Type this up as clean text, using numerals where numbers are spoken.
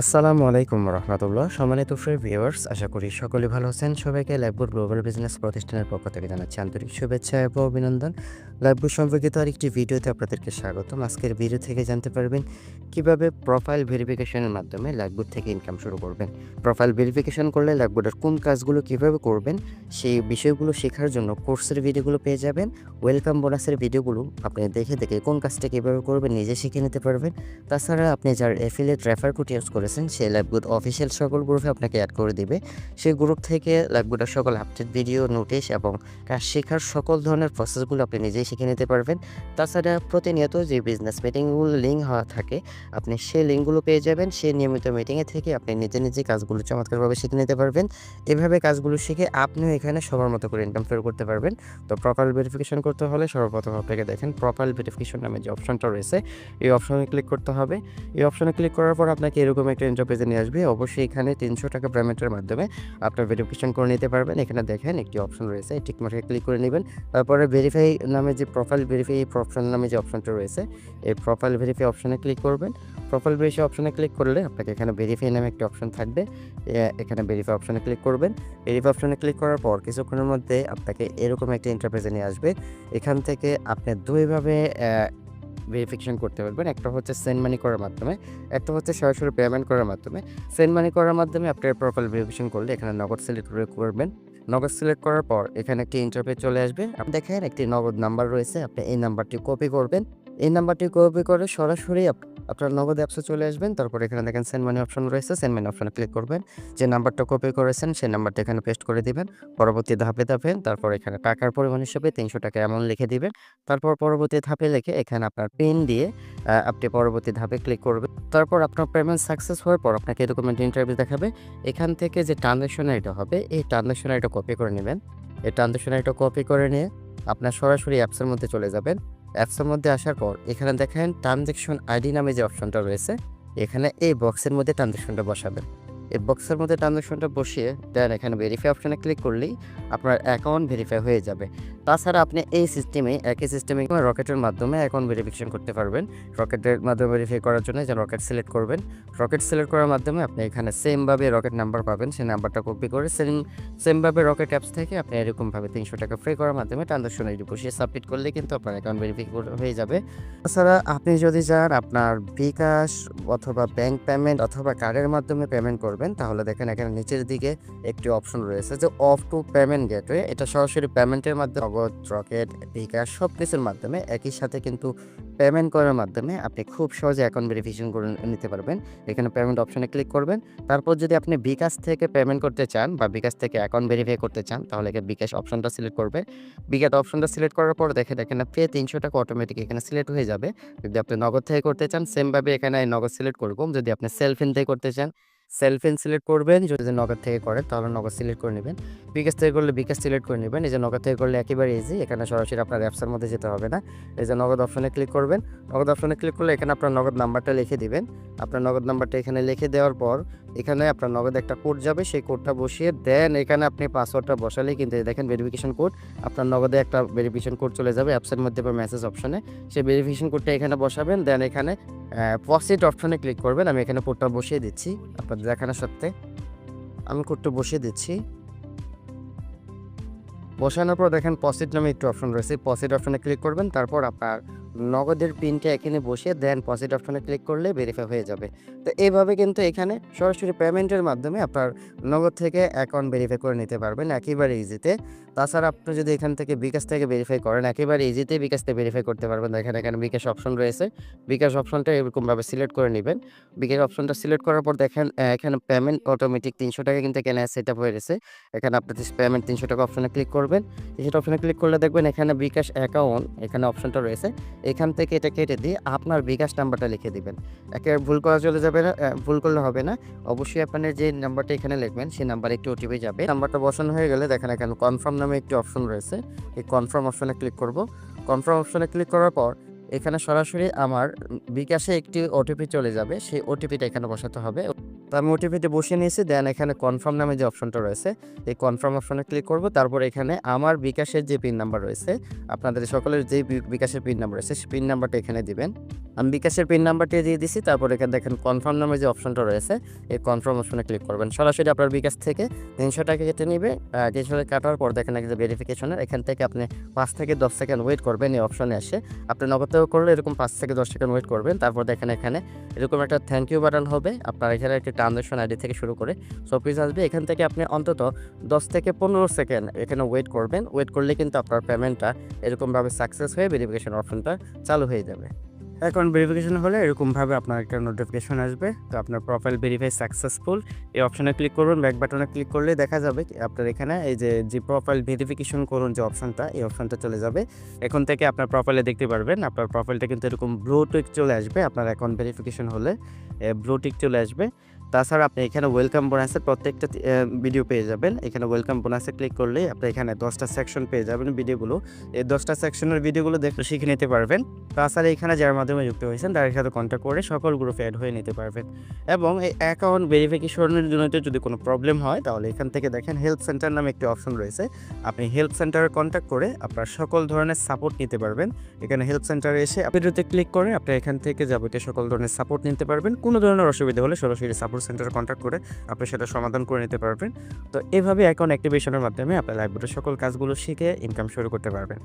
আসসালামু আলাইকুম রহমতুল্লাহ। সম্মানিত ভিউয়ার্স, আশা করি সকলে ভালো আছেন। সবাইকে লাইভবোর্ড গ্লোবাল বিজনেস প্রতিষ্ঠানের পক্ষ থেকে জানাচ্ছি আন্তরিক শুভেচ্ছা এবং অভিনন্দন। লাইভবোর্ড সম্পর্কিত আরেকটি ভিডিওতে আপনাদেরকে স্বাগতম। আজকের ভিডিও থেকে জানতে পারবেন কিভাবে প্রোফাইল ভেরিফিকেশনের মাধ্যমে লাইভবোর্ড থেকে ইনকাম শুরু করবেন। প্রোফাইল ভেরিফিকেশন করলে লাইভবোর্ডের কোন কাজগুলো কিভাবে করবেন সেই বিষয়গুলো শেখার জন্য কোর্সের ভিডিওগুলো পেয়ে যাবেন। ওয়েলকাম বোনাসের ভিডিওগুলো আপনি দেখে দেখে কোন কাজটা কীভাবে করবেন নিজে শিখে নিতে পারবেন। তাছাড়া আপনি যার অ্যাফিলিয়েট রেফার কোড ইউজ করেছেন সেই লাইভবোর্ড অফিসিয়াল সকল গ্রুপে আপনাকে অ্যাড করে দিবে। সেই গ্রুপ থেকে লাইভবোর্ডের সকল আপডেট ভিডিও, নোটিশ এবং কাজ শেখার সকল ধরনের প্রসেসগুলো আপনি নিজেই শিখে নিতে পারবেন। তাছাড়া প্রতিনিয়ত যে বিজনেস মিটিংগুলো লিঙ্ক হওয়া থাকে আপনি সেই লিঙ্কগুলো পেয়ে যাবেন। সেই নিয়মিত মিটিংয়ে থেকে আপনি নিজে নিজে কাজগুলো চমৎকারভাবে শিখে নিতে পারবেন। এভাবে কাজগুলো শিখে আপনিও এখানে সবার মতো করে ইনকাম শুরু করতে পারবেন। তো প্রোফাইল ভেরিফিকেশন করতে হলে সর্বপ্রথম আপনাকে দেখেন প্রোফাইল ভেরিফিকেশন নামে যে অপশনটা রয়েছে এই অপশনে ক্লিক করতে হবে। এই অপশনে ক্লিক করার পর আপনাকে এরকম একটা ইন্টারফেসে নিয়ে আসবে। অবশ্যই এখানে ৩০০ টাকা পেমেন্টের মাধ্যমে আপনার ভেরিফিকেশন করে নিতে পারবেন। এখানে দেখেন একটি অপশন রয়েছে, টিক মার্কে ক্লিক করে নেবেন। তারপরে ভেরিফাই নামে যে প্রোফাইল ভেরিফাই অপশন নামে যে অপশনটা রয়েছে এই প্রোফাইল ভেরিফাই অপশনে ক্লিক করবেন। প্রোফাইল ভেরিফাই অপশনে ক্লিক করলে আপনাকে এখানে ভেরিফাই নামে একটি অপশন থাকবে। এখানে ভেরিফাই অপশনে ক্লিক করবেন। ভেরিফাই অপশনে ক্লিক করার পর কিছুক্ষণের মধ্যে আপনাকে এরকম একটা ইন্টারফেসে নিয়ে আসবে। এখান থেকে আপনি দুইভাবে ভেরিফিকেশন করতে পারবেন। একটা হচ্ছে সেন্ড মানি করার মাধ্যমে, একটা হচ্ছে সরাসরি পেমেন্ট করার মাধ্যমে। সেন্ড মানি করার মাধ্যমে আপনার প্রোফাইল ভেরিফিকেশন করলে এখানে নগদ সিলেক্ট করবেন। নগদ সিলেক্ট করার পর এখানে একটি ইন্টারফেস চলে আসবে। আপনি দেখেন একটি নগদ নাম্বার রয়েছে, আপনি এই নাম্বারটি কপি করবেন। এই নাম্বারটি কপি করে সরাসরি আপনার নগদ অ্যাপসে চলে আসবেন। তারপর এখানে দেখেন সেন্ড মানি অপশন রয়েছে, সেন্ড মানি অপশনে ক্লিক করবেন। যে নাম্বারটা কপি করেছেন সেই নাম্বারটা এখানে পেস্ট করে দিবেন। পরবর্তী ধাপে তারপর এখানে টাকার পরিমাণ হিসেবে ৩০০ টাকা অ্যামাউন্ট লিখে দিবেন। তারপর পরবর্তী ধাপে লিখে এখানে আপনার পিন দিয়ে আপনি পরবর্তী ধাপে ক্লিক করবেন। তারপর আপনার পেমেন্ট সাকসেস হওয়ার পর আপনাকে এরকম একটা ইন্টারভিউ দেখাবে। এখান থেকে যে ট্রানজ্যাকশন আইডি হবে এই ট্রানজ্যাকশন আইডিটা কপি করে নেবেন। এই ট্রানজ্যাকশন আইডিটা কপি করে নিয়ে আপনার সরাসরি অ্যাপসের মধ্যে চলে যাবেন। অ্যাপসের মধ্যে আসার পর এখানে দেখেন ট্রানজ্যাকশন আইডি নামে যে অপশনটা রয়েছে এখানে এই বক্সের মধ্যে ট্রানজ্যাকশনটা বসাবেন। এই বক্সের মধ্যে ট্রানজ্যাকশনটা বসিয়ে দেন এখানে ভেরিফাই অপশনে ক্লিক করলেই আপনার অ্যাকাউন্ট ভেরিফাই হয়ে যাবে। তাছাড়া আপনি এই সিস্টেমে একই সিস্টেমে রকেটের মাধ্যমে অ্যাকাউন্ট ভেরিফিকেশন করতে পারবেন। রকেটের মাধ্যমে ভেরিফাই করার জন্য যে রকেট সিলেক্ট করবেন। রকেট সিলেক্ট করার মাধ্যমে আপনি এখানে সেমভাবে রকেট নাম্বার পাবেন, সেই নাম্বারটা কপি করে সেমভাবে রকেট অ্যাপস থেকে আপনি এরকমভাবে ৩০০ টাকা ফ্রি করার মাধ্যমে ট্রানজ্যাকশন আইডি বসিয়ে সাবমিট করলে কিন্তু আপনার অ্যাকাউন্ট ভেরিফাই হয়ে যাবে। তাছাড়া আপনি যদি চান আপনার বিকাশ অথবা ব্যাংক পেমেন্ট অথবা কার্ডের মাধ্যমে পেমেন্ট করবেন তাহলে দেখেন এখানে নিচের দিকে একটি অপশন রয়েছে যে অফ টু পেমেন্ট গেটওয়ে। এটা সরাসরি পেমেন্টের মাধ্যমে নগদ, রকেট, বিকাশ সব কিছুর মাধ্যমে একই সাথে কিন্তু পেমেন্ট করার মাধ্যমে আপনি খুব সহজে অ্যাকাউন্ট ভেরিফিকেশন করে নিতে পারবেন। এখানে পেমেন্ট অপশনে ক্লিক করবেন। তারপর যদি আপনি বিকাশ থেকে পেমেন্ট করতে চান বা বিকাশ থেকে অ্যাকাউন্ট ভেরিফাই করতে চান তাহলে এখানে বিকাশ অপশনটা সিলেক্ট করবে। বিকাশ অপশনটা সিলেক্ট করার পর দেখেন এখানে পে ৩০০ টাকা অটোমেটিক এখানে সিলেক্ট হয়ে যাবে। যদি আপনি নগদ থেকে করতে চান সেমভাবে এখানে নগদ সিলেক্ট করব। যদি আপনি সেলফ ইন থেকে করতে চান সেলফ ইন সিলেক্ট করবেন। যদি নগদ থেকে করেন তাহলে নগদ সিলেক্ট করে নেবেন। বিকাশ থেকে করলে বিকাশ সিলেক্ট করে নেবেন। এই যে নগদ থেকে করলে একেবারে ইজি, এখানে সরাসরি আপনার অ্যাপসের মধ্যে যেতে হবে না। এই যে নগদ অপশনে ক্লিক করবেন। নগদ অপশনে ক্লিক করলে এখানে আপনার নগদ নাম্বারটা লিখে দিবেন। আপনার নগদ নাম্বারটা এখানে লিখে দেওয়ার পর এখানে আপনার নগদ একটা কোড যাবে, সেই কোডটা বসিয়ে দেন এখানে আপনি পাসওয়ার্ডটা বসালেই কিন্তু দেখেন ভেরিফিকেশন কোড আপনার নগদে একটা ভেরিফিকেশন কোড চলে যাবে অ্যাপসের মধ্যে বা মেসেজ অপশনে। সেই ভেরিফিকেশন কোডটা এখানে বসাবেন। দেন এখানে প্রসিড অপশনে ক্লিক করবেন। আমি এখানে কোডটা বসিয়ে দিচ্ছি আপনাদের দেখানোর সাথে। আমি কোডটা বসিয়ে দিচ্ছি। বসানোর পর দেখেন প্রসিড নামে একটু অপশন রয়েছে, প্রসিড অপশনে ক্লিক করবেন। তারপর আপনার নগদের পিনটা এখানে বসিয়ে দেন প্রসিড অপশনে ক্লিক করলে ভেরিফাই হয়ে যাবে। তো এইভাবে কিন্তু এখানে সরাসরি পেমেন্টের মাধ্যমে আপনার নগদ থেকে অ্যাকাউন্ট ভেরিফাই করে নিতে পারবেন একেবারে ইজিতে। তাছাড়া আপনি যদি এখান থেকে বিকাশ থেকে ভেরিফাই করেন একেবারে ইজিতে বিকাশ থেকে ভেরিফাই করতে পারবেন। দেখেন এখানে বিকাশ অপশন রয়েছে, বিকাশ অপশনটা এরকমভাবে সিলেক্ট করে নেবেন। বিকাশ অপশনটা সিলেক্ট করার পর দেখেন এখানে পেমেন্ট অটোমেটিক ৩০০ টাকা কিন্তু এখানে সেট আপ হয়ে গেছে। এখানে আপনাদের পেমেন্ট ৩০০ টাকা অপশনে ক্লিক করবেন। ৩০০ অপশনে ক্লিক করলে দেখবেন এখানে বিকাশ অ্যাকাউন্ট এখানে অপশনটা রয়েছে। এখান থেকে এটা কেটে দিয়ে আপনার বিকাশ নাম্বারটা লিখে দিবেন। একেবারে ভুল করা চলে যাবে না, ভুল করলে হবে না। অবশ্যই আপনার যে নাম্বারটা এখানে লিখবেন সেই নাম্বারে একটি ওটিপি যাবে। নাম্বারটা বসানো হয়ে গেলে দেখেন এখানে কনফার্ম নামে একটি অপশন রয়েছে। এই কনফার্ম অপশনে ক্লিক করব। কনফার্ম অপশনে ক্লিক করার পর এখানে সরাসরি আমার বিকাশে একটি ওটিপি চলে যাবে, সেই ওটিপিটা এখানে বসাতে হবে। তো আমি ওটিপিতে বসিয়ে নিয়েছি। দেন এখানে কনফার্ম নামে যে অপশনটা রয়েছে এই কনফার্ম অপশনে ক্লিক করব। তারপর এখানে আমার বিকাশের যে পিন নাম্বার রয়েছে আপনাদের সকলের যে বিকাশের পিন নাম্বার রয়েছে সেই পিন নাম্বারটা এখানে দিবেন। আমি বিকাশের পিন নাম্বারটি দিয়ে দিছি। তারপর এখানে দেখেন কনফার্ম নামে যে অপশনটা রয়েছে, এই কনফার্ম অপশনে ক্লিক করবেন। সরাসরি আপনার বিকাশ থেকে ৩০০ টাকা কেটে নিবে। ৩০০ টাকা কাটার পর দেখেন যে ভেরিফিকেশনের এখান থেকে আপনি ৫ থেকে ১০ সেকেন্ড ওয়েট করবেন। এই অপশনে আসে আপনি নগদেও করলে এরকম ৫ থেকে ১০ সেকেন্ড ওয়েট করবেন। তারপর দেখেন এখানে এরকম একটা থ্যাংক ইউ বাটন হবে। আপনার এখানে একটি ট্রানজ্যাকশন আইডি থেকে শুরু করে সব কিছু আসবে। এখান থেকে আপনি অন্তত ১০ থেকে ১৫ সেকেন্ড এখানে ওয়েট করবেন। ওয়েট করলে কিন্তু আপনার পেমেন্টটা এরকমভাবে সাকসেস হয়ে ভেরিফিকেশন অপশনটা চালু হয়ে যাবে। এখন ভেরিফিকেশন হলে এরকমভাবে আপনার একটা নোটিফিকেশন আসবে। তো আপনার প্রোফাইল ভেরিফাই সাকসেসফুল, এই অপশনে ক্লিক করবেন। ব্যাক বাটনে ক্লিক করলে দেখা যাবে আপনার এখানে এই যে প্রোফাইল ভেরিফিকেশন করুন যে অপশনটা, এই অপশনটা চলে যাবে। এখন থেকে আপনার প্রোফাইলে দেখতে পারবেন আপনার প্রোফাইলটা কিন্তু এরকম ব্লু টিক চলে আসবে। আপনার অ্যাকাউন্ট ভেরিফিকেশন হলে ব্লু টিক চলে আসবে। তাছাড়া আপনি এখানে ওয়েলকাম বোনাসের প্রত্যেকটা ভিডিও পেয়ে যাবেন। এখানে ওয়েলকাম বোনাসে ক্লিক করলেই আপনি এখানে 10টা সেকশন পেয়ে যাবেন ভিডিওগুলো। এই 10টা সেকশনের ভিডিওগুলো দেখে শিখে নিতে পারবেন। তাছাড়া এখানে যার মাধ্যমে যুক্ত হয়েছেন তাদের সাথে কন্ট্যাক্ট করে সকল গ্রুপে অ্যাড হয়ে নিতে পারবেন। এবং এই অ্যাকাউন্ট ভেরিফিকেশনের জন্য যদি কোনো প্রবলেম হয় তাহলে এখান থেকে দেখেন হেল্প সেন্টার নামে একটি অপশন রয়েছে। আপনি হেল্প সেন্টারে কন্ট্যাক্ট করে আপনার সকল ধরনের সাপোর্ট নিতে পারবেন। এখানে হেল্প সেন্টারে এসে ভিডিওতে ক্লিক করে আপনি এখান থেকে যাবতীয় সকল ধরনের সাপোর্ট নিতে পারবেন। কোনো ধরনের অসুবিধা হলে সরাসরি সাপোর্ট সেন্টারে কন্ট্যাক্ট করে আপনি সেটা সমাধান করে নিতে পারবেন। তো এভাবে অ্যাকাউন্ট অ্যাক্টিভেশনের মাধ্যমে আপনার লাইভবোটের সকল কাজগুলো শিখে ইনকাম শুরু করতে পারবেন।